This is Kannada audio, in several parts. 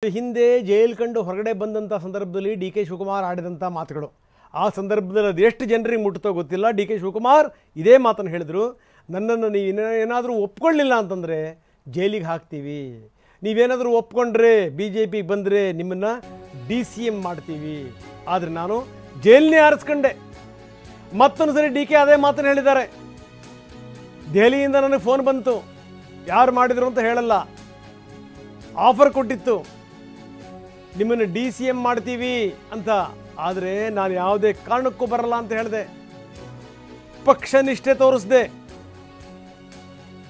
ಹಿಂದೆ ಜೈಲ್ ಕಂಡು ಹೊರಗಡೆ ಬಂದಂಥ ಸಂದರ್ಭದಲ್ಲಿ ಡಿ ಕೆ ಶಿವಕುಮಾರ್ ಆಡಿದಂಥ ಮಾತುಗಳು ಆ ಸಂದರ್ಭದಲ್ಲಿ ಅದು ಎಷ್ಟು ಜನರಿಗೆ ಮುಟ್ಟುತ್ತೋ ಗೊತ್ತಿಲ್ಲ. ಡಿ ಕೆ ಶಿವಕುಮಾರ್ ಇದೇ ಮಾತನ್ನು ಹೇಳಿದರು, ನನ್ನನ್ನು ನೀವು ಏನಾದರೂ ಒಪ್ಕೊಳ್ಳಿಲ್ಲ ಅಂತಂದರೆ ಜೈಲಿಗೆ ಹಾಕ್ತೀವಿ, ನೀವೇನಾದರೂ ಒಪ್ಕೊಂಡ್ರೆ ಬಿ ಜೆ ಪಿಗೆ ಬಂದರೆ ನಿಮ್ಮನ್ನು DCM ಮಾಡ್ತೀವಿ. ಆದರೆ ನಾನು ಜೈಲನ್ನೇ ಆರಿಸ್ಕೊಂಡೆ. ಮತ್ತೊಂದು ಸರಿ ಡಿ ಕೆ ಅದೇ ಮಾತನ್ನು ಹೇಳಿದ್ದಾರೆ. ದೆಹಲಿಯಿಂದ ನನಗೆ ಫೋನ್ ಬಂತು, ಯಾರು ಮಾಡಿದರು ಅಂತ ಹೇಳಲ್ಲ, ಆಫರ್ ಕೊಟ್ಟಿತ್ತು, ನಿಮ್ಮನ್ನು DCM ಮಾಡ್ತೀವಿ ಅಂತ. ಆದರೆ ನಾನು ಯಾವುದೇ ಕಾರಣಕ್ಕೂ ಬರಲ್ಲ ಅಂತ ಹೇಳಿದೆ. ಪಕ್ಷ ನಿಷ್ಠೆ ತೋರಿಸಿದೆ.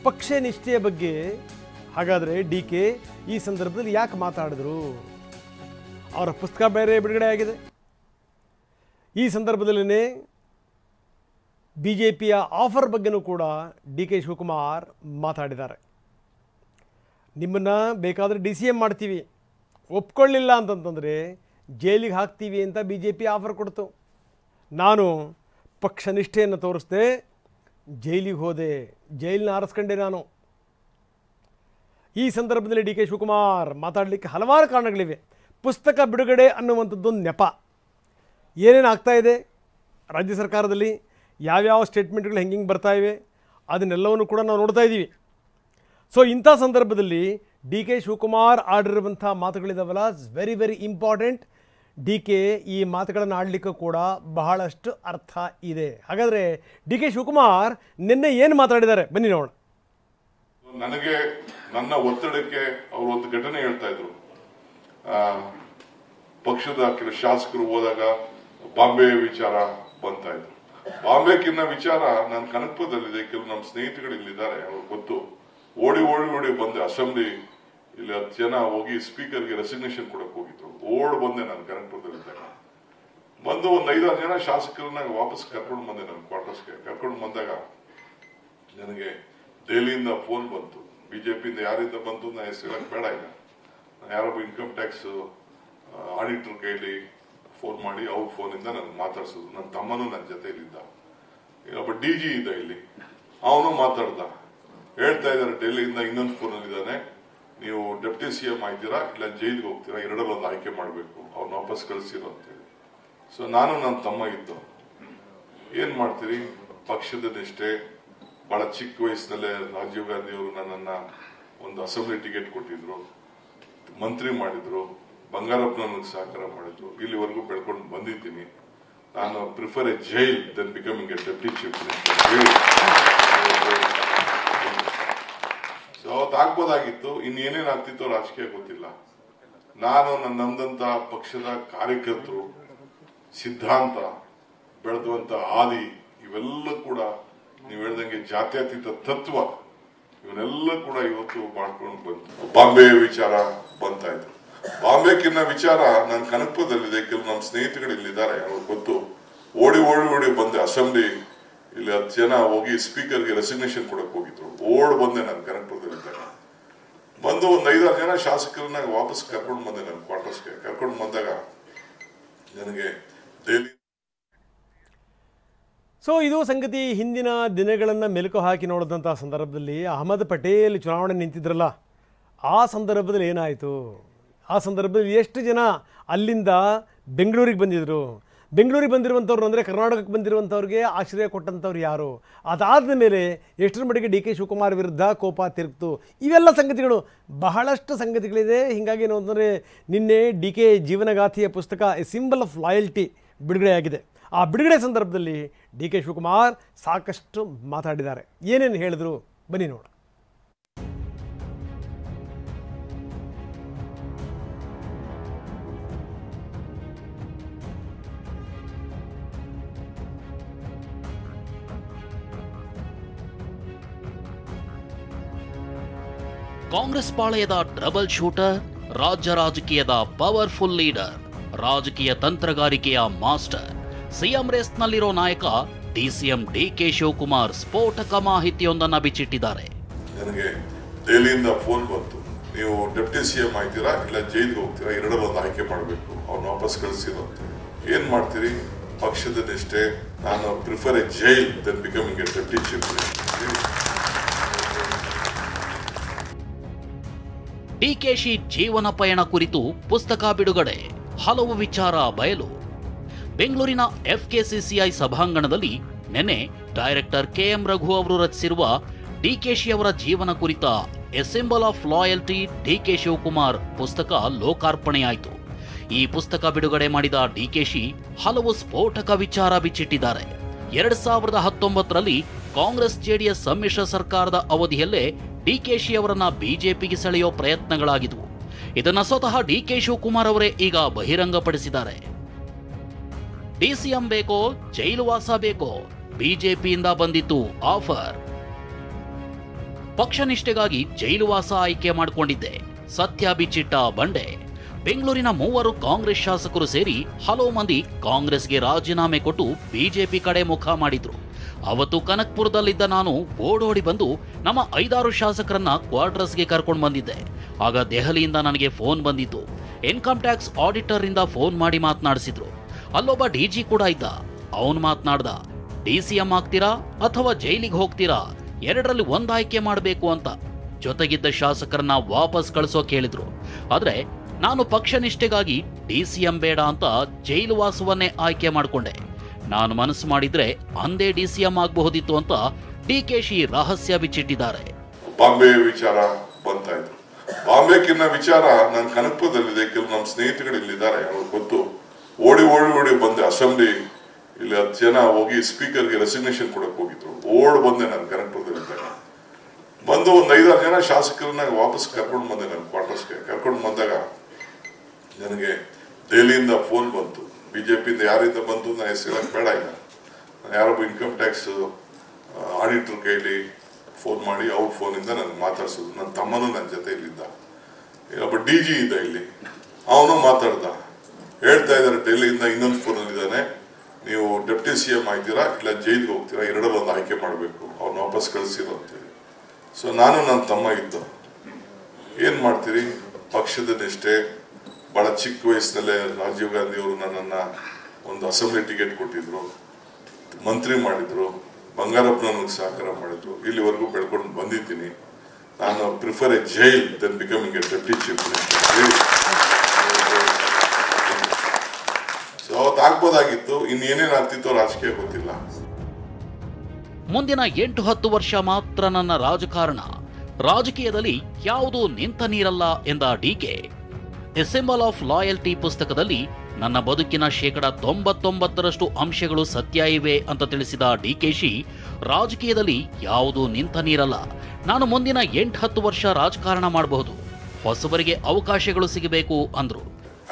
ಪಕ್ಷ ನಿಷ್ಠೆಯ ಬಗ್ಗೆ ಹಾಗಾದರೆ ಡಿ ಕೆ ಈ ಸಂದರ್ಭದಲ್ಲಿ ಯಾಕೆ ಮಾತಾಡಿದ್ರು? ಅವರ ಪುಸ್ತಕ ಬೇರೆ ಬಿಡುಗಡೆ ಆಗಿದೆ. ಈ ಸಂದರ್ಭದಲ್ಲೇ BJPಯ ಆಫರ್ ಬಗ್ಗೆನೂ ಕೂಡ ಡಿ ಕೆ ಶಿವಕುಮಾರ್ ಮಾತಾಡಿದ್ದಾರೆ. ನಿಮ್ಮನ್ನು ಬೇಕಾದರೆ DCM ಮಾಡ್ತೀವಿ, ಒಪ್ಕೊಳ್ಳಿಲ್ಲ ಅಂತಂತಂದರೆ ಜೈಲಿಗೆ ಹಾಕ್ತೀವಿ ಅಂತ BJP ಆಫರ್ ಕೊಡ್ತು. ನಾನು ಪಕ್ಷ ನಿಷ್ಠೆಯನ್ನು ತೋರಿಸ್ದೆ, ಜೈಲಿಗೆ ಹೋದೆ, ಜೈಲನ್ನ ಆರಿಸ್ಕೊಂಡೆ ನಾನು. ಈ ಸಂದರ್ಭದಲ್ಲಿ ಡಿ ಕೆ ಶಿವಕುಮಾರ್ ಮಾತಾಡಲಿಕ್ಕೆ ಹಲವಾರು ಕಾರಣಗಳಿವೆ. ಪುಸ್ತಕ ಬಿಡುಗಡೆ ಅನ್ನುವಂಥದ್ದು ನೆಪ. ಏನೇನು ಆಗ್ತಾ ಇದೆ ರಾಜ್ಯ ಸರ್ಕಾರದಲ್ಲಿ, ಯಾವ್ಯಾವ ಸ್ಟೇಟ್ಮೆಂಟ್ಗಳು ಹೆಂಗೆ ಬರ್ತಾ ಇವೆ, ಅದನ್ನೆಲ್ಲವನ್ನು ಕೂಡ ನಾವು ನೋಡ್ತಾ ಇದ್ದೀವಿ. ಸೊ ಇಂಥ ಸಂದರ್ಭದಲ್ಲಿ ಡಿ ಕೆ ಶಿವಕುಮಾರ್ ಆಡಿರುವಂಥ ಮಾತುಗಳಿದಾವಲ್ಲ, very very important. D K ಈ ಮಾತುಗಳನ್ನು ಆಡಲಿಕ್ಕೂ ಕೂಡ ಬಹಳಷ್ಟು ಅರ್ಥ ಇದೆ. ಹಾಗಾದರೆ ಡಿ ಕೆ ಶಿವಕುಮಾರ್ ನಿನ್ನೆ ಏನು ಮಾತಾಡಿದ್ದಾರೆ ಬನ್ನಿ ನೋಡೋಣ. ನನಗೆ ನನ್ನ ಒತ್ತಡಕ್ಕೆ ಅವರು ಒಂದು ಘಟನೆ ಹೇಳ್ತಾ ಇದ್ರು. ಪಕ್ಷದ ಕೆಲ ಶಾಸಕರು ಹೋದಾಗ ಬಾಂಬೆ ವಿಚಾರ ಬಂತಾ ಇದ್ರು. ಬಾಂಬೆಕಿನ್ನ ವಿಚಾರ ನಾನು ಕನಕಪುರದಲ್ಲಿದೆ, ಕೆಲವು ನಮ್ಮ ಸ್ನೇಹಿತರು ಇಲ್ಲಿದ್ದಾರೆ, ಅವ್ರಿಗೆ ಗೊತ್ತು. ಓಡಿ ಓಡಿ ಓಡಿ ಬಂದೆ. ಅಸೆಂಬ್ಲಿ ಇಲ್ಲಿ 10 ಜನ ಹೋಗಿ ಸ್ಪೀಕರ್ಗೆ ರೆಸಿಗ್ನೇಷನ್ ಕೊಡಕ್ ಹೋಗಿದ್ರು. ಓಡ್ ಬಂದೆ ನಾನು ಕನಕಪುರದಲ್ಲಿದ್ದಾಗ. ಬಂದು ಒಂದು 5-6 ಜನ ಶಾಸಕರನ್ನ ವಾಪಸ್ ಕರ್ಕೊಂಡು ಬಂದೆ ನನ್ನ ಕ್ವಾರ್ಟರ್ಸ್ಗೆ. ಕರ್ಕೊಂಡು ಬಂದಾಗ ನನಗೆ ದೆಹಲಿಯಿಂದ ಫೋನ್ ಬಂತು. ಬಿಜೆಪಿಯಿಂದ ಯಾರಿಂದ ಬಂತು ನಾ ಹೆಸರು ಹೇಳಕ್ ಬೇಡ. ಈಗ ನಾನು ಯಾರೊಬ್ಬ ಇನ್ಕಮ್ ಟ್ಯಾಕ್ಸ್ ಆಡಿಟರ್ ಕೈಲಿ ಫೋನ್ ಮಾಡಿ ಅವ್ರ ಫೋನಿಂದ ನನಗೆ ಮಾತಾಡ್ಸೋದು. ನನ್ನ ತಮ್ಮನೂ ನನ್ನ ಜೊತೆಯಲ್ಲಿದ್ದ. ಒಬ್ಬ DG ಇದ್ದ ಇಲ್ಲಿ, ಅವನು ಮಾತಾಡ್ದ. ಹೇಳ್ತಾ ಇದ್ದಾರೆ ಡೆಲ್ಲಿಯಿಂದ ಇನ್ನೊಂದು ಫೋನಲ್ಲಿದ್ದಾನೆ, ನೀವು ಡೆಪ್ಟಿ CM ಆಯ್ತೀರಾ ಇಲ್ಲ ಜೈಲಿಗೆ ಹೋಗ್ತೀರಾ, ಎರಡರಲ್ಲಿ ಒಂದು ಆಯ್ಕೆ ಮಾಡಬೇಕು, ಅವ್ರನ್ನ ವಾಪಸ್ ಕಳಿಸಿರೋ ಅಂತೇಳಿ. ಸೊ ನಾನು ನನ್ನ ತಮ್ಮ ಇದ್ದು ಏನ್ ಮಾಡ್ತೀರಿ, ಪಕ್ಷದ ನಿಷ್ಠೆ. ಬಹಳ ಚಿಕ್ಕ ವಯಸ್ಸಿನಲ್ಲೇ ರಾಜೀವ್ ಗಾಂಧಿ ಅವರು ನನ್ನನ್ನ ಒಂದು ಅಸೆಂಬ್ಲಿ ಟಿಕೆಟ್ ಕೊಟ್ಟಿದ್ರು, ಮಂತ್ರಿ ಮಾಡಿದ್ರು, ಬಂಗಾರಪ್ಪ ನನಗೆ ಸಹಕಾರ ಮಾಡಿದ್ರು. ಇಲ್ಲಿವರೆಗೂ ಬೆಳ್ಕೊಂಡು ಬಂದಿದ್ದೀನಿ. ನಾನು prefer a jail than becoming a deputy chief minister. So ಅವತ್ತು ಆಗ್ಬೋದಾಗಿತ್ತು, ಇನ್ನೇನೇನ್ ಆಗ್ತಿತ್ತೋ ರಾಜಕೀಯ ಗೊತ್ತಿಲ್ಲ. ನಾನು ನನ್ನಂದಂತ ಪಕ್ಷದ ಕಾರ್ಯಕರ್ತರು ಸಿದ್ಧಾಂತ ಬೆಳೆದುವಂತ ಹಾದಿ ಇವೆಲ್ಲ ಕೂಡ ನೀವು ಹೇಳ್ದಂಗೆ ಜಾತ್ಯತೀತ ತತ್ವ ಇವನ್ನೆಲ್ಲ ಕೂಡ ಇವತ್ತು ಮಾಡ್ಕೊಂಡು ಬಂತು. ಬಾಂಬೆ ವಿಚಾರ ಬಂತಾ ಇತ್ತು. ಬಾಂಬೆಕಿನ್ನ ವಿಚಾರ ನಾನು ಕನಕಪುರದಲ್ಲಿದೆ, ಕೆಲವು ನಮ್ಮ ಸ್ನೇಹಿತರು ಇಲ್ಲಿದ್ದಾರೆ, ಅವ್ರಿಗೆ ಗೊತ್ತು. ಓಡಿ ಓಡಿ ಓಡಿ ಬಂದೆ. ಅಸೆಂಬ್ಲಿ ಇಲ್ಲಿ 10 ಜನ ಹೋಗಿ ಸ್ಪೀಕರ್ಗೆ ರೆಸಿಗ್ನೇಷನ್ ಕೊಡಕ್ ಹೋಗಿದ್ರು. ಓಡ್ ಬಂದೆ ನಾನು ಕನಕಪುರದಲ್ಲಿದ್ದಾಗ. ಬಂದು ಒಂದು 5-6 ಜನ ಶಾಸಕರನ್ನ ವಾಪಸ್ ಕರ್ಕೊಂಡು ಬಂದೆ ನನ್ನ ಕ್ವಾರ್ಟರ್ಸ್ಗೆ. ಕರ್ಕೊಂಡು ಬಂದಾಗ ನನಗೆ ದೆಹಲಿ. ಸೊ ಇದು ಸಂಗತಿ. ಹಿಂದಿನ ದಿನಗಳನ್ನು ಮೆಲುಕು ಹಾಕಿ ನೋಡಿದಂಥ ಸಂದರ್ಭದಲ್ಲಿ ಅಹಮದ್ ಪಟೇಲ್ ಚುನಾವಣೆ ನಿಂತಿದ್ರಲ್ಲ, ಆ ಸಂದರ್ಭದಲ್ಲಿ ಏನಾಯಿತು, ಆ ಸಂದರ್ಭದಲ್ಲಿ ಎಷ್ಟು ಜನ ಅಲ್ಲಿಂದ ಬೆಂಗಳೂರಿಗೆ ಬಂದಿದ್ದರು, ಬೆಂಗಳೂರಿಗೆ ಬಂದಿರುವಂಥವ್ರು ಅಂದರೆ ಕರ್ನಾಟಕಕ್ಕೆ ಬಂದಿರುವಂಥವ್ರಿಗೆ ಆಶ್ರಯ ಕೊಟ್ಟಂಥವ್ರು ಯಾರು, ಅದಾದ ಮೇಲೆ ಎಷ್ಟರ ಮಟ್ಟಿಗೆ ಡಿ ಕೆ ಶಿವಕುಮಾರ್ ವಿರುದ್ಧ ಕೋಪ ತಿರುಗ್ತು, ಇವೆಲ್ಲ ಸಂಗತಿಗಳು, ಬಹಳಷ್ಟು ಸಂಗತಿಗಳಿದೆ. ಹೀಗಾಗಿ ಏನು ಅಂತಂದರೆ ನಿನ್ನೆ ಡಿ ಕೆ ಜೀವನಗಾಥೆಯ ಪುಸ್ತಕ ಎ ಸಿಂಬಲ್ ಆಫ್ ಲಾಯಲ್ಟಿ ಬಿಡುಗಡೆಯಾಗಿದೆ. ಆ ಬಿಡುಗಡೆ ಸಂದರ್ಭದಲ್ಲಿ ಡಿ ಕೆ ಶಿವಕುಮಾರ್ ಸಾಕಷ್ಟು ಮಾತಾಡಿದ್ದಾರೆ. ಏನೇನು ಹೇಳಿದ್ರು ಬನ್ನಿ ನೋಡ. ಕಾಂಗ್ರೆಸ್ ಪಾಳೆಯದ ಟ್ರಬಲ್ ಶೂಟರ್, ರಾಜ್ಯ ರಾಜಕೀಯದ ಪವರ್ಫುಲ್ ಲೀಡರ್, ರಾಜಕೀಯ ತಂತ್ರಗಾರಿಕೆಯ ಮಾಸ್ಟರ್, ಸಿಎಂ ರೇಸ್ನಲ್ಲಿರೋ ನಾಯಕ DCM ಡಿ ಕೆ ಶಿವಕುಮಾರ್ ಸ್ಫೋಟಕ ಮಾಹಿತಿಯೊಂದನ್ನು ಬಿಚ್ಚಿಟ್ಟಿದ್ದಾರೆ. ನನಗೆ ದೆಹಲಿಯಿಂದ ಫೋನ್ ಬಂತು, ನೀವು ಡೆಪ್ಟಿ CM ಆಯ್ತೀರಾ ಇಲ್ಲ ಜೈಲಿಗೆ ಹೋಗ್ತೀರಾ, ಎರಡರಲ್ಲಿ ಒಂದು ಆಯ್ಕೆ ಮಾಡಬೇಕು, ಅವ್ರನ್ನ ವಾಪಸ್ ಕಳಿಸಿರೋ ಅಂತೇಳಿ. ಏನ್ ಮಾಡ್ತೀರಿ, ಪಕ್ಷದ ನಿಷ್ಠೆ. ನಾನು prefer a jail than becoming a deputy chief minister. DKShi ಜೀವನ ಪಯಣ ಕುರಿತು ಪುಸ್ತಕ ಬಿಡುಗಡೆ, ಹಲವು ವಿಚಾರ ಬಯಲು. ಬೆಂಗಳೂರಿನ FKCCI ಸಭಾಂಗಣದಲ್ಲಿ ನಿನ್ನೆ ಡೈರೆಕ್ಟರ್ KM ರಘು ಅವರು ರಚಿಸಿರುವ ಡಿಕೆಶಿ ಅವರ ಜೀವನ ಕುರಿತ a symbol of loyalty DK Shivakumar ಪುಸ್ತಕ ಲೋಕಾರ್ಪಣೆಯಾಯಿತು. ಈ ಪುಸ್ತಕ ಬಿಡುಗಡೆ ಮಾಡಿದ ಡಿಕೆಶಿ ಹಲವು ಸ್ಫೋಟಕ ವಿಚಾರ ಬಿಚ್ಚಿಟ್ಟಿದ್ದಾರೆ. 2019ರಲ್ಲಿ ಕಾಂಗ್ರೆಸ್ ಜೆಡಿಎಸ್ ಸಮ್ಮಿಶ್ರ ಸರ್ಕಾರದ ಅವಧಿಯಲ್ಲೇ ಡಿಕೆಶಿ ಅವರನ್ನ ಬಿಜೆಪಿಗೆ ಸೆಳೆಯೋ ಪ್ರಯತ್ನಗಳಾಗಿದ್ವು. ಇದನ್ನ ಸ್ವತಃ ಡಿಕೆ ಶಿವಕುಮಾರ್ ಅವರೇ ಈಗ ಬಹಿರಂಗಪಡಿಸಿದ್ದಾರೆ. ಡಿಸಿಎಂ ಬೇಕೋ ಜೈಲು ವಾಸ ಬೇಕೋ, ಬಿಜೆಪಿಯಿಂದ ಬಂದಿತ್ತು ಆಫರ್. ಪಕ್ಷ ನಿಷ್ಠೆಗಾಗಿ ಜೈಲು ವಾಸ ಆಯ್ಕೆ ಮಾಡಿಕೊಂಡಿದ್ದೆ, ಸತ್ಯ ಬಿಚ್ಚಿಟ್ಟ ಬಂಡೆ. ಬೆಂಗಳೂರಿನ 3 ಕಾಂಗ್ರೆಸ್ ಶಾಸಕರು ಸೇರಿ ಹಲವು ಮಂದಿ ಕಾಂಗ್ರೆಸ್ಗೆ ರಾಜೀನಾಮೆ ಕೊಟ್ಟು ಬಿಜೆಪಿ ಕಡೆ ಮುಖ ಮಾಡಿದ್ರು. ಅವತ್ತು ಕನಕ್ಪುರದಲ್ಲಿದ್ದ ನಾನು ಓಡೋಡಿ ಬಂದು ನಮ್ಮ 5-6 ಶಾಸಕರನ್ನ ಕ್ವಾರ್ಟರ್ಸ್ಗೆ ಕರ್ಕೊಂಡು ಬಂದಿದ್ದೆ. ಆಗ ದೆಹಲಿಯಿಂದ ನನಗೆ ಫೋನ್ ಬಂದಿತ್ತು. ಇನ್ಕಮ್ ಟ್ಯಾಕ್ಸ್ ಆಡಿಟರ್ ಇಂದ ಫೋನ್ ಮಾಡಿ ಮಾತನಾಡಿಸಿದ್ರು. ಅಲ್ಲೊಬ್ಬ ಡಿಜಿ ಕೂಡ ಇದ್ದ. ಅವನು ಮಾತನಾಡ್ದ, ಡಿಸಿಎಂ ಆಗ್ತೀರಾ ಅಥವಾ ಜೈಲಿಗೆ ಹೋಗ್ತೀರಾ, ಎರಡರಲ್ಲಿ ಒಂದು ಆಯ್ಕೆ ಮಾಡಬೇಕು ಅಂತ. ಜೊತೆಗಿದ್ದ ಶಾಸಕರನ್ನ ವಾಪಸ್ ಕಳಿಸೋಕೆ ಹೇಳಿದ್ರು. ಆದ್ರೆ ನಾನು ಪಕ್ಷ ನಿಷ್ಠೆಗಾಗಿ ಡಿಸಿಎಂ ಬೇಡ ಅಂತ ಜೈಲು ವಾಸವನ್ನೇ ಆಯ್ಕೆ ಮಾಡಿಕೊಂಡೆ. ನಾನು ಮನಸ್ಸು ಮಾಡಿದ್ರೆ ಅಂದೇ ಡಿಸಿಎಂ ಆಗಬಹುದಿತ್ತು ಅಂತ ಡಿಕೆಶಿ ರಹಸ್ಯ ಬಿಚ್ಚಿಟ್ಟಿದ್ದಾರೆ. ಬಾಂಬೆ ವಿಚಾರ ಬಂತಾ ಇದ್ರು. ಬಾಂಬೆಕಿನ್ನ ವಿಚಾರ ನಾನು ಕನಕಪುರದಲ್ಲಿದೆ. ಕೆಲವು ನಮ್ಮ ಸ್ನೇಹಿತರು ಇಲ್ಲಿದ್ದಾರೆ, ಅವ್ರಿಗೆ ಗೊತ್ತು. ಓಡಿ ಬಂದೆ. ಅಸೆಂಬ್ಲಿ ಇಲ್ಲಿ 10 ಜನ ಹೋಗಿ ಸ್ಪೀಕರ್ಗೆ ರೆಸಿಗ್ನೇಷನ್ ಕೊಡಕ್ ಹೋಗಿದ್ರು. ಬಂದೆ ನಾನು ಕನಕಪುರದಲ್ಲಿದ್ದಾಗ. ಬಂದು ಒಂದು 5-6 ಜನ ಶಾಸಕರನ್ನ ವಾಪಸ್ ಕರ್ಕೊಂಡು ಬಂದೆ. ನನ್ನ ಕ್ವಾರ್ಟರ್ಸ್ಗೆ ಕರ್ಕೊಂಡು ಬಂದಾಗ ನನಗೆ ದೆಹಲಿಯಿಂದ ಫೋನ್ ಬಂತು. ಬಿಜೆಪಿಯಿಂದ ಯಾರಿಂದ ಬಂತು ನಾನು ಹೆಸರು ಬೇಡ. ಇಲ್ಲ, ನಾನು ಯಾರೊಬ್ಬ ಇನ್ಕಮ್ ಟ್ಯಾಕ್ಸ್ ಆಡಿಟರ್ ಕೈಲಿ ಫೋನ್ ಮಾಡಿ ಅವ್ರ ಫೋನಿಂದ ನನಗೆ ಮಾತಾಡ್ಸೋದು. ನನ್ನ ತಮ್ಮನೂ ನನ್ನ ಜೊತೆ ಇಲ್ಲಿದ್ದ. ಒಬ್ಬ DG ಇದ್ದ ಇಲ್ಲಿ, ಅವನು ಮಾತಾಡ್ದ. ಹೇಳ್ತಾ ಇದ್ದಾರೆ ಡೆಲ್ಲಿಯಿಂದ ಇನ್ನೊಂದು ಫೋನಲ್ಲಿದ್ದಾನೆ, ನೀವು ಡೆಪ್ಟಿ CM ಆಗ್ತೀರಾ ಇಲ್ಲ ಜೈಲಿಗೆ ಹೋಗ್ತೀರಾ, ಎರಡರಲ್ಲಿ ಒಂದು ಆಯ್ಕೆ ಮಾಡಬೇಕು, ಅವ್ನು ವಾಪಸ್ ಕಳಿಸಿರೋ ಅಂತೇಳಿ. ಸೊ ನಾನು ನನ್ನ ತಮ್ಮ ಇದ್ದು ಏನು ಮಾಡ್ತೀರಿ, ಪಕ್ಷದ ನಿಷ್ಠೆ. ಬಹಳ ಚಿಕ್ಕ ವಯಸ್ಸಿನಲ್ಲೇ ರಾಜೀವ್ ಗಾಂಧಿ ಅವರು ನನ್ನನ್ನು ಒಂದು ಅಸೆಂಬ್ಲಿ ಟಿಕೆಟ್ ಕೊಟ್ಟಿದ್ರು, ಮಂತ್ರಿ ಮಾಡಿದ್ರು, ಬಂಗಾರಪ್ಪ ನನಗೆ ಸಹಕಾರ ಮಾಡಿದ್ರು. ಇಲ್ಲಿವರೆಗೂ ಬೆಳ್ಕೊಂಡು ಬಂದಿದ್ದೀನಿ. ನಾನು prefer a jail than becoming a deputy chief minister. So ಅವತ್ತು ಆಗ್ಬೋದಾಗಿತ್ತು, ಇನ್ನೇನೇನು ಆಗ್ತಿತ್ತೋ ರಾಜಕೀಯ ಗೊತ್ತಿಲ್ಲ. ಮುಂದಿನ 8-10 ವರ್ಷ ಮಾತ್ರ ನನ್ನ ರಾಜಕಾರಣ, ರಾಜಕೀಯದಲ್ಲಿ ಯಾವುದೂ ನಿಂತ ನೀರಲ್ಲ ಎಂದ DK. A symbol of loyalty ಪುಸ್ತಕದಲ್ಲಿ ನನ್ನ ಬದುಕಿನ 99% ಅಂಶಗಳು ಸತ್ಯ ಇವೆ ಅಂತ ತಿಳಿಸಿದ ಡಿಕೆಶಿ, ರಾಜಕೀಯದಲ್ಲಿ ಯಾವುದೂ ನಿಂತ ನೀರಲ್ಲ, ನಾನು ಮುಂದಿನ 8-10 ವರ್ಷ ರಾಜಕಾರಣ ಮಾಡಬಹುದು, ಹೊಸಬರಿಗೆ ಅವಕಾಶಗಳು ಸಿಗಬೇಕು ಅಂದ್ರು.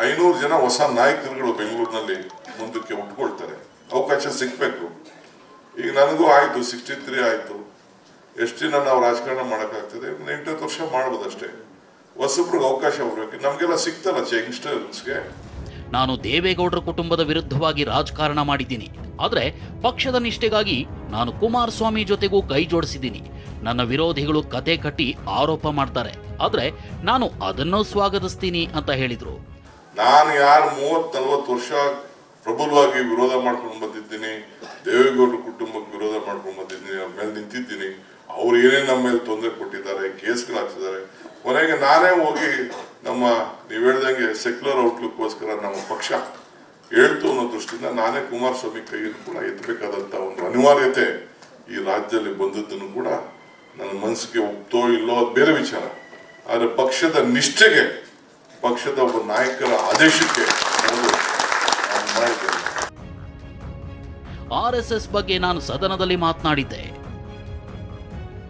500 ಜನ ಹೊಸ ನಾಯಕರುಗಳು ಬೆಂಗಳೂರಿನಲ್ಲಿ ಮುಂದಕ್ಕೆ ಉಟ್ಕೊಳ್ತಾರೆ, ಅವಕಾಶ ಸಿಗ್ಬೇಕು. ಈಗ ನನಗೂ ಆಯ್ತು, 63 ಆಯ್ತು. ಎಷ್ಟು ದಿನ ನಾವು ರಾಜಕಾರಣ ಮಾಡೋಕ್ಕಾಗ್ತದೆ? 8-10 ವರ್ಷ ಮಾಡ್ಬೋದಷ್ಟೇ. ಹೊಸಬ್ರಿಗೆ ಅವಕಾಶ ಬರ್ಬೇಕು. ನಮಗೆಲ್ಲ ಸಿಗ್ತಲ್ಲ ಯಂಗ್ಸ್ಟರ್ಸ್ಗೆ. ನಾನು ದೇವೇಗೌಡರ ಕುಟುಂಬದ ವಿರುದ್ಧವಾಗಿ ರಾಜಕಾರಣ ಮಾಡಿದ್ದೀನಿ, ಆದ್ರೆ ಪಕ್ಷದ ನಿಷ್ಠೆಗಾಗಿ ನಾನು ಕುಮಾರಸ್ವಾಮಿ ಜೊತೆಗೂ ಕೈ ಜೋಡಿಸಿದ್ದೀನಿ. ನನ್ನ ವಿರೋಧಿಗಳು ಕತೆ ಕಟ್ಟಿ ಆರೋಪ ಮಾಡ್ತಾರೆ, ಆದ್ರೆ ನಾನು ಅದನ್ನು ಸ್ವಾಗತಿಸ್ತೀನಿ ಅಂತ ಹೇಳಿದ್ರು. ನಾನು ಯಾರು 30-40 ವರ್ಷ ಪ್ರಬಲವಾಗಿ ವಿರೋಧ ಮಾಡ್ಕೊಂಡು ಬಂದಿದ್ದೀನಿ, ದೇವೇಗೌಡರ ಕುಟುಂಬಕ್ಕೆ ವಿರೋಧ ಮಾಡ್ಕೊಂಡು ಬಂದಿದ್ದೀನಿ, ಅವ್ರ ಮೇಲೆ ನಿಂತಿದ್ದೀನಿ. ಅವ್ರು ಏನೇನು ನಮ್ಮ ಮೇಲೆ ತೊಂದರೆ ಕೊಟ್ಟಿದ್ದಾರೆ, ಕೇಸ್ಗಳು ಹಾಕ್ತಿದ್ದಾರೆ. ಕೊನೆಗೆ ನಾನೇ ಹೋಗಿ ನಮ್ಮ ನೀವು ಹೇಳ್ದಂಗೆ ಸೆಕ್ಯುಲರ್ ಔಟ್ಲುಕ್ಕೋಸ್ಕರ ನಮ್ಮ ಪಕ್ಷ ಹೇಳ್ತು ಅನ್ನೋ ದೃಷ್ಟಿಯಿಂದ ನಾನೇ ಕುಮಾರಸ್ವಾಮಿ ಕೈಯನ್ನು ಕೂಡ ಎತ್ತಬೇಕಾದಂಥ ಒಂದು ಅನಿವಾರ್ಯತೆ ಈ ರಾಜ್ಯದಲ್ಲಿ ಬಂದದ್ದನ್ನು ಕೂಡ ನನ್ನ ಮನಸ್ಸಿಗೆ ಒಪ್ತೋ ಇಲ್ಲೋ ಅದು ಬೇರೆ ವಿಚಾರ. ಆದರೆ ಪಕ್ಷದ ನಿಷ್ಠೆಗೆ, ಪಕ್ಷದ ಒಬ್ಬ ನಾಯಕರ ಆದೇಶಕ್ಕೆ ಮಾಡಿದ್ದೇನೆ. RSS ಬಗ್ಗೆ ನಾನು ಸದನದಲ್ಲಿ ಮಾತನಾಡಿದ್ದೆ.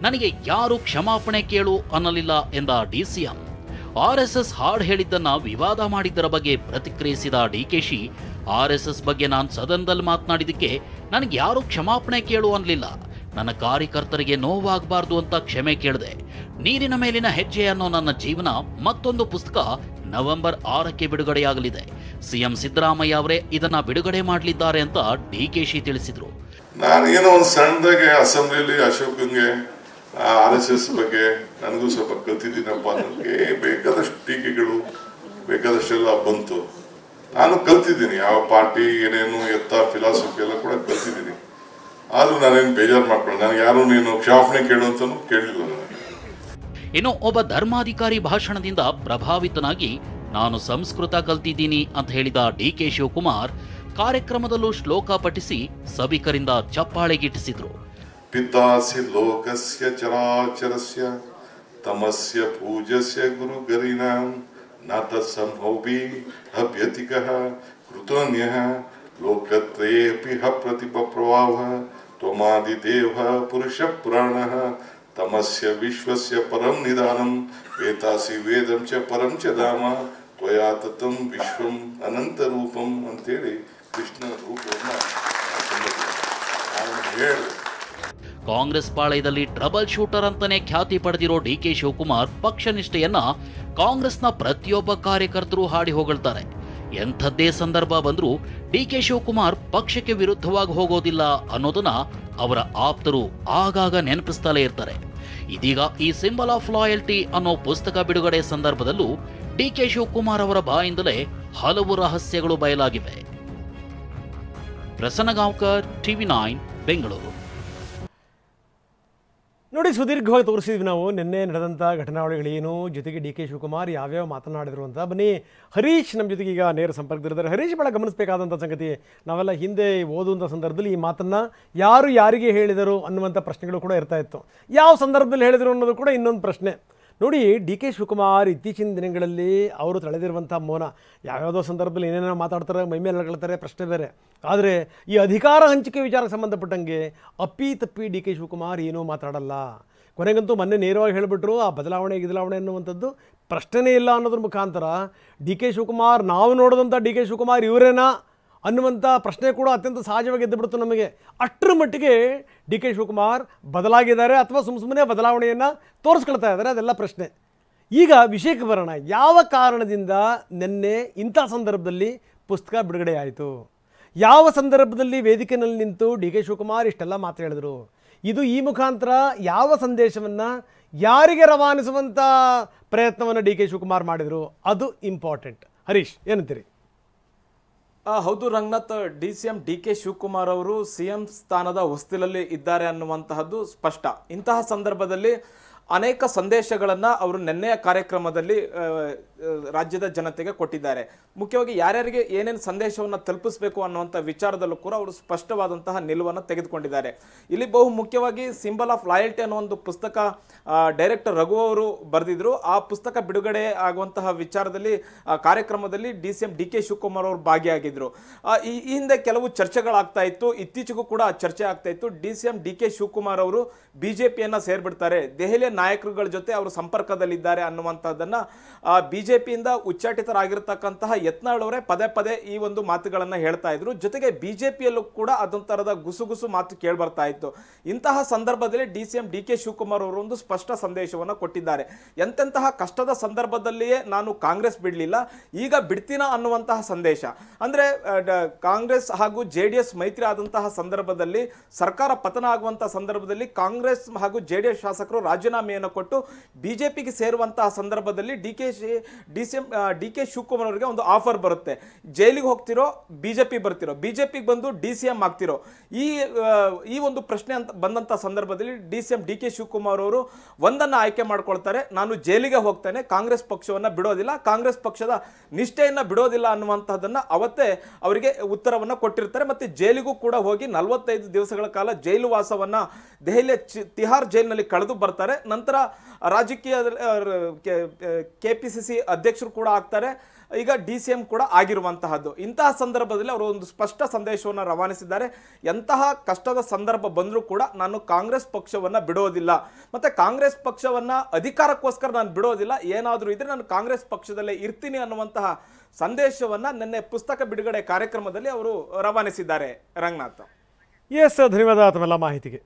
ನನಗೆ ಯಾರು ಕ್ಷಮಾಪಣೆ ಕೇಳು ಅನ್ನಲಿಲ್ಲ ಎಂದ DCM. RSS ಹಾಡು ಹೇಳಿದ್ದನ್ನ ವಿವಾದ ಮಾಡಿದ್ದರ ಬಗ್ಗೆ ಪ್ರತಿಕ್ರಿಯಿಸಿದ ಡಿಕೆಶಿ, RSS ಬಗ್ಗೆ ನಾನು ಸದನದಲ್ಲಿ ಮಾತನಾಡಿದ್ದಕ್ಕೆ ನನಗೆ ಯಾರು ಕ್ಷಮಾಪಣೆ ಕೇಳು ಅನ್ನಲಿಲ್ಲ. ನನ್ನ ಕಾರ್ಯಕರ್ತರಿಗೆ ನೋವಾಗಬಾರ್ದು ಅಂತ ಕ್ಷಮೆ ಕೇಳಿದೆ. ನೀರಿನ ಮೇಲಿನ ಹೆಜ್ಜೆ ಅನ್ನೋ ನನ್ನ ಜೀವನ ಮತ್ತೊಂದು ಪುಸ್ತಕ ನವೆಂಬರ್ 6ಕ್ಕೆ ಬಿಡುಗಡೆಯಾಗಲಿದೆ. CM ಸಿದ್ದರಾಮಯ್ಯ ಅವರೇ ಇದನ್ನ ಬಿಡುಗಡೆ ಮಾಡಲಿದ್ದಾರೆ ಅಂತ ಡಿಕೆಶಿ ತಿಳಿಸಿದ್ರು. ನಾನು ಏನೋ ಒಂದು ಸಣ್ಣದಾಗೆ ಅಸೆಂಬ್ಲಿಯಲ್ಲಿ ಅಶೋಕಂಗೆ RSS ಬಗ್ಗೆ ನನಗೂ ಸ್ವಲ್ಪ ಕಲ್ತಿದ್ದೀನಪ್ಪ. ನನಗೆ ಬೇಕಾದಷ್ಟು ಟೀಕೆಗಳು ಬೇಕಾದಷ್ಟೆಲ್ಲ ಬಂತು. ನಾನು ಕಲ್ತಿದ್ದೀನಿ, ಯಾವ ಪಾರ್ಟಿ ಏನೇನು ಎತ್ತ ಫಿಲಾಸಫಿ ಎಲ್ಲ ಕೂಡ ಕಲ್ತಿದ್ದೀನಿ. ಆದ್ರೂ ನಾನೇನು ಬೇಜಾರು ಮಾಡ್ಕೊಳ್ಳ. ನನಗೆ ಯಾರು ನೀನು ಕ್ಷಮಾಪಣೆ ಕೇಳು ಅಂತಲೂ ಕೇಳಲಿಲ್ಲ ನನಗೆ. ಇನ್ನು ಒಬ್ಬ ಧರ್ಮಾಧಿಕಾರಿ ಭಾಷಣದಿಂದ ಪ್ರಭಾವಿತನಾಗಿ ನಾನು ಸಂಸ್ಕೃತ ಕಲ್ತಿದ್ದೀನಿ ಅಂತ ಹೇಳಿದ ಡಿಕೆ ಶಿವಕುಮಾರ್ ಕಾರ್ಯಕ್ರಮದಲ್ಲೂ ಶ್ಲೋಕ ಪಠಿಸಿ ಸಭಿಕರಿಂದ ಚಪ್ಪಾಳೆಗಿಟ್ಟಿಸಿದ್ರು. ಪಿತಾಸಿ ಲೋಕಸ್ಯ ಚರಾಚರಸ್ಯ ತಮಸ್ಯ ಪೂಜಸ್ಯ ಗುರುಗರಿಣಾಂ ನ ತತ್ಸಂಭವೇ ಅಭ್ಯತಿಕಃ ಕೃತೋನ್ಯಃ ಲೋಕತ್ರಯೇಪಿ ಪ್ರತಿಪಪ್ರವಾಹಃ ತ್ವಮಾದಿದೇವಃ ಪುರುಷ ಪುರಾಣಃ ತಮಸ್ಯ ವಿಶ್ವಸ್ಯ ಪರಂ ನಿಧಾನಂ ವೇತಾಸಿ ವೇದಂ ಚ ಪರಂ ಚ ಧಾಮ ತ್ವಯಾ ತತಂ ವಿಶ್ವಂ ಅನಂತ ರೂಪಂ ಅಂತೇಳಿ ಕೃಷ್ಣ ರೂಪವನ್ನು ಹೇಳಿ ಕಾಂಗ್ರೆಸ್ ಪಾಳಯದಲ್ಲಿ ಟ್ರಬಲ್ ಶೂಟರ್ ಅಂತಾನೆ ಖ್ಯಾತಿ ಪಡೆದಿರೋ ಡಿಕೆ ಶಿವಕುಮಾರ್ ಪಕ್ಷ ನಿಷ್ಠೆಯನ್ನ ಕಾಂಗ್ರೆಸ್ನ ಪ್ರತಿಯೊಬ್ಬ ಕಾರ್ಯಕರ್ತರು ಹಾಡಿ ಹೊಗಳ್ತಾರೆ. ಎಂಥದ್ದೇ ಸಂದರ್ಭ ಬಂದರೂ ಡಿಕೆ ಶಿವಕುಮಾರ್ ಪಕ್ಷಕ್ಕೆ ವಿರುದ್ಧವಾಗಿ ಹೋಗೋದಿಲ್ಲ ಅನ್ನೋದನ್ನ ಅವರ ಆಪ್ತರು ಆಗಾಗ ನೆನಪಿಸ್ತಲೇ ಇರ್ತಾರೆ. ಇದೀಗ ಈ ಸಿಂಬಲ್ ಆಫ್ ಲಾಯಲ್ಟಿ ಅನ್ನೋ ಪುಸ್ತಕ ಬಿಡುಗಡೆ ಸಂದರ್ಭದಲ್ಲೂ ಡಿಕೆ ಶಿವಕುಮಾರ್ ಅವರ ಬಾಯಿಂದಲೇ ಹಲವು ರಹಸ್ಯಗಳು ಬಯಲಾಗಿವೆ. ಪ್ರಸನ್ನ ಗಾಂವ್ಕರ್, TV9 ಬೆಂಗಳೂರು. ನೋಡಿ, ಸುದೀರ್ಘವಾಗಿ ತೋರಿಸಿದ್ವಿ ನಾವು ನಿನ್ನೆ ನಡೆದಂಥ ಘಟನಾವಳಿಗಳೇನು, ಜೊತೆಗೆ ಡಿ ಕೆ ಶಿವಕುಮಾರ್ ಯಾವ್ಯಾವ ಮಾತನಾಡಿದ್ರು ಅಂತ. ಬನ್ನಿ, ಹರೀಶ್ ನಮ್ಮ ಜೊತೆಗೆ ಈಗ ನೇರ ಸಂಪರ್ಕದಲ್ಲಿದ್ದಾರೆ. ಹರೀಶ್, ಭಾಳ ಗಮನಿಸಬೇಕಾದಂಥ ಸಂಗತಿ, ನಾವೆಲ್ಲ ಹಿಂದೆ ಓದುವಂಥ ಸಂದರ್ಭದಲ್ಲಿ ಈ ಮಾತನ್ನು ಯಾರು ಯಾರಿಗೆ ಹೇಳಿದರು ಅನ್ನುವಂಥ ಪ್ರಶ್ನೆಗಳು ಕೂಡ ಇರ್ತಾ ಇತ್ತು. ಯಾವ ಸಂದರ್ಭದಲ್ಲಿ ಹೇಳಿದರು ಅನ್ನೋದು ಕೂಡ ಇನ್ನೊಂದು ಪ್ರಶ್ನೆ. ನೋಡಿ, ಡಿ ಕೆ ಶಿವಕುಮಾರ್ ಇತ್ತೀಚಿನ ದಿನಗಳಲ್ಲಿ ಅವರು ತಳೆದಿರುವಂಥ ಮೌನ, ಯಾವ್ಯಾವುದೋ ಸಂದರ್ಭದಲ್ಲಿ ಏನೇನೋ ಮಾತಾಡ್ತಾರೆ, ಮೈಮೇಲೆ ಹೇಳ್ತಾರೆ, ಪ್ರಶ್ನೆ ಬೇರೆ. ಆದರೆ ಈ ಅಧಿಕಾರ ಹಂಚಿಕೆ ವಿಚಾರಕ್ಕೆ ಸಂಬಂಧಪಟ್ಟಂಗೆ ಅಪ್ಪಿ ತಪ್ಪಿ ಡಿ ಕೆ ಶಿವಕುಮಾರ್ ಏನೂ ಮಾತಾಡಲ್ಲ. ಕೊನೆಗಂತೂ ಮೊನ್ನೆ ನೇರವಾಗಿ ಹೇಳಿಬಿಟ್ರು, ಆ ಬದಲಾವಣೆ ಅನ್ನುವಂಥದ್ದು ಪ್ರಶ್ನೆನೇ ಇಲ್ಲ ಅನ್ನೋದ್ರ ಮುಖಾಂತರ ಡಿ ಕೆ ಶಿವಕುಮಾರ್, ನಾವು ನೋಡಿದಂಥ ಡಿ ಕೆ ಶಿವಕುಮಾರ್ ಇವರೇನಾ ಅನ್ನುವಂಥ ಪ್ರಶ್ನೆ ಕೂಡ ಅತ್ಯಂತ ಸಹಜವಾಗಿ ಎದ್ದುಬಿಡ್ತು ನಮಗೆ. ಅಷ್ಟರ ಮಟ್ಟಿಗೆ ಡಿ ಕೆ ಶಿವಕುಮಾರ್ ಬದಲಾಗಿದ್ದಾರೆ ಅಥವಾ ಸುಮ್ಮನೆ ಬದಲಾವಣೆಯನ್ನು ತೋರಿಸ್ಕೊಳ್ತಾ ಇದ್ದಾರೆ, ಅದೆಲ್ಲ ಪ್ರಶ್ನೆ. ಈಗ ವಿಷಯಕ್ಕೆ ಬರೋಣ. ಯಾವ ಕಾರಣದಿಂದ ನಿನ್ನೆ ಇಂಥ ಸಂದರ್ಭದಲ್ಲಿ ಪುಸ್ತಕ ಬಿಡುಗಡೆ ಆಯಿತು? ಯಾವ ಸಂದರ್ಭದಲ್ಲಿ ವೇದಿಕೆಯಲ್ಲಿ ನಿಂತು ಡಿ ಕೆ ಶಿವಕುಮಾರ್ ಇಷ್ಟೆಲ್ಲ ಮಾತು ಹೇಳಿದರು? ಇದು ಈ ಮುಖಾಂತರ ಯಾವ ಸಂದೇಶವನ್ನು ಯಾರಿಗೆ ರವಾನಿಸುವಂಥ ಪ್ರಯತ್ನವನ್ನು ಡಿ ಕೆ ಶಿವಕುಮಾರ್ ಮಾಡಿದರು? ಅದು ಇಂಪಾರ್ಟೆಂಟ್. ಹರೀಶ್, ಏನಂತೀರಿ? ಹೌದು Ranganath, DCM D K Shivakumar ಅವರು CM ಸ್ಥಾನದ ಹೊಸ್ತಿಲಲ್ಲಿ ಇದ್ದಾರೆ ಅನ್ನುವಂತಹದ್ದು ಸ್ಪಷ್ಟ. ಇಂತಹ ಸಂದರ್ಭದಲ್ಲಿ ಅನೇಕ ಸಂದೇಶಗಳನ್ನು ಅವರು ನಿನ್ನೆಯ ಕಾರ್ಯಕ್ರಮದಲ್ಲಿ ರಾಜ್ಯದ ಜನತೆಗೆ ಕೊಟ್ಟಿದ್ದಾರೆ. ಮುಖ್ಯವಾಗಿ ಯಾರ್ಯಾರಿಗೆ ಏನೇನು ಸಂದೇಶವನ್ನು ತಲುಪಿಸಬೇಕು ಅನ್ನುವಂಥ ವಿಚಾರದಲ್ಲೂ ಕೂಡ ಅವರು ಸ್ಪಷ್ಟವಾದಂತಹ ನಿಲುವನ್ನು ತೆಗೆದುಕೊಂಡಿದ್ದಾರೆ. ಇಲ್ಲಿ ಬಹು ಮುಖ್ಯವಾಗಿ ಸಿಂಬಲ್ ಆಫ್ ಲಾಯಲ್ಟಿ ಅನ್ನೋ ಒಂದು ಪುಸ್ತಕ ಡೈರೆಕ್ಟರ್ ರಘು ಅವರು ಬರೆದಿದ್ರು. ಆ ಪುಸ್ತಕ ಬಿಡುಗಡೆ ಆಗುವಂತಹ ವಿಚಾರದಲ್ಲಿ ಕಾರ್ಯಕ್ರಮದಲ್ಲಿ DCM ಡಿ ಕೆ ಶಿವಕುಮಾರ್ ಅವರು ಭಾಗಿಯಾಗಿದ್ದರು. ಈ ಹಿಂದೆ ಕೆಲವು ಚರ್ಚೆಗಳಾಗ್ತಾ ಇತ್ತು, ಇತ್ತೀಚೆಗೂ ಕೂಡ ಚರ್ಚೆ ಆಗ್ತಾ ಇತ್ತು. DCM ಡಿ ಕೆ ಶಿವಕುಮಾರ್ ಅವರು BJPಯನ್ನು ಸೇರ್ಬಿಡ್ತಾರೆ, ದೆಹಲಿಯ ನಾಯಕರುಗಳ ಜೊತೆ ಅವರು ಸಂಪರ್ಕದಲ್ಲಿದ್ದಾರೆ ಅನ್ನುವಂಥದ್ದನ್ನು BJPಯಿಂದ ಉಚ್ಚಾಟಿತರಾಗಿರ್ತಕ್ಕಂತಹ ಯತ್ನಾಳ್ ಅವರೇ ಪದೇ ಪದೇ ಈ ಒಂದು ಮಾತುಗಳನ್ನು ಹೇಳ್ತಾ ಇದ್ರು. ಜೊತೆಗೆ BJPಯಲ್ಲೂ ಕೂಡ ಅದೊಂಥರದ ಗುಸುಗುಸು ಮಾತು ಕೇಳಿ ಬರ್ತಾ ಇತ್ತು. ಇಂತಹ ಸಂದರ್ಭದಲ್ಲಿ DCM ಡಿ ಕೆ ಶಿವಕುಮಾರ್ ಅವರು ಒಂದು ಸ್ಪಷ್ಟ ಸಂದೇಶವನ್ನು ಕೊಟ್ಟಿದ್ದಾರೆ. ಎಂತೆಂತಹ ಕಷ್ಟದ ಸಂದರ್ಭದಲ್ಲಿಯೇ ನಾನು ಕಾಂಗ್ರೆಸ್ ಬಿಡಲಿಲ್ಲ, ಈಗ ಬಿಡ್ತೀನ ಅನ್ನುವಂತಹ ಸಂದೇಶ. ಅಂದರೆ ಕಾಂಗ್ರೆಸ್ ಹಾಗೂ JDS ಮೈತ್ರಿ ಆದಂತಹ ಸಂದರ್ಭದಲ್ಲಿ, ಸರ್ಕಾರ ಪತನ ಆಗುವಂತಹ ಸಂದರ್ಭದಲ್ಲಿ ಕಾಂಗ್ರೆಸ್ ಹಾಗೂ JDS ಶಾಸಕರು ರಾಜೀನಾಮೆಯನ್ನು ಕೊಟ್ಟು BJPಗೆ ಸೇರುವಂತಹ ಸಂದರ್ಭದಲ್ಲಿ DCM ಡಿ ಕೆ ಶಿವಕುಮಾರ್ ಅವರಿಗೆ ಒಂದು ಆಫರ್ ಬರುತ್ತೆ. ಜೈಲಿಗೆ ಹೋಗ್ತಿರೋ, BJP ಬರ್ತಿರೋ, BJPಗೆ ಬಂದು DCM ಆಗ್ತಿರೋ, ಈ ಒಂದು ಪ್ರಶ್ನೆ ಅಂತ ಬಂದಂಥ ಸಂದರ್ಭದಲ್ಲಿ DCM ಡಿ ಕೆ ಶಿವಕುಮಾರ್ ಅವರು ಒಂದನ್ನು ಆಯ್ಕೆ ಮಾಡ್ಕೊಳ್ತಾರೆ, ನಾನು ಜೈಲಿಗೆ ಹೋಗ್ತೇನೆ, ಕಾಂಗ್ರೆಸ್ ಪಕ್ಷವನ್ನು ಬಿಡೋದಿಲ್ಲ, ಕಾಂಗ್ರೆಸ್ ಪಕ್ಷದ ನಿಷ್ಠೆಯನ್ನು ಬಿಡೋದಿಲ್ಲ ಅನ್ನುವಂಥದ್ದನ್ನು ಅವತ್ತೇ ಅವರಿಗೆ ಉತ್ತರವನ್ನು ಕೊಟ್ಟಿರ್ತಾರೆ. ಮತ್ತು ಜೈಲಿಗೂ ಕೂಡ ಹೋಗಿ 45 ದಿವಸಗಳ ಕಾಲ ಜೈಲು ವಾಸವನ್ನು ದೆಹಲಿಯ ತಿಹಾರ್ ಜೈಲಿನಲ್ಲಿ ಕಳೆದು ಬರ್ತಾರೆ. ನಂತರ ರಾಜಕೀಯ KPCC ಅಧ್ಯಕ್ಷರು ಕೂಡ ಆಗ್ತಾರೆ, ಈಗ DCM ಕೂಡ ಆಗಿರುವಂತಹದ್ದು. ಇಂತಹ ಸಂದರ್ಭದಲ್ಲಿ ಅವರು ಒಂದು ಸ್ಪಷ್ಟ ಸಂದೇಶವನ್ನು ರವಾನಿಸಿದ್ದಾರೆ. ಎಂತಹ ಕಷ್ಟದ ಸಂದರ್ಭ ಬಂದರೂ ಕೂಡ ನಾನು ಕಾಂಗ್ರೆಸ್ ಪಕ್ಷವನ್ನು ಬಿಡೋದಿಲ್ಲ, ಮತ್ತು ಕಾಂಗ್ರೆಸ್ ಪಕ್ಷವನ್ನು ಅಧಿಕಾರಕ್ಕೋಸ್ಕರ ನಾನು ಬಿಡೋದಿಲ್ಲ, ಏನಾದರೂ ಇದ್ರೆ ನಾನು ಕಾಂಗ್ರೆಸ್ ಪಕ್ಷದಲ್ಲೇ ಇರ್ತೀನಿ ಅನ್ನುವಂತಹ ಸಂದೇಶವನ್ನು ನಿನ್ನೆ ಪುಸ್ತಕ ಬಿಡುಗಡೆ ಕಾರ್ಯಕ್ರಮದಲ್ಲಿ ಅವರು ರವಾನಿಸಿದ್ದಾರೆ. ರಂಗನಾಥ್, ಎಸ್, ಧನ್ಯವಾದ ತಮ್ಮೆಲ್ಲ ಮಾಹಿತಿಗೆ.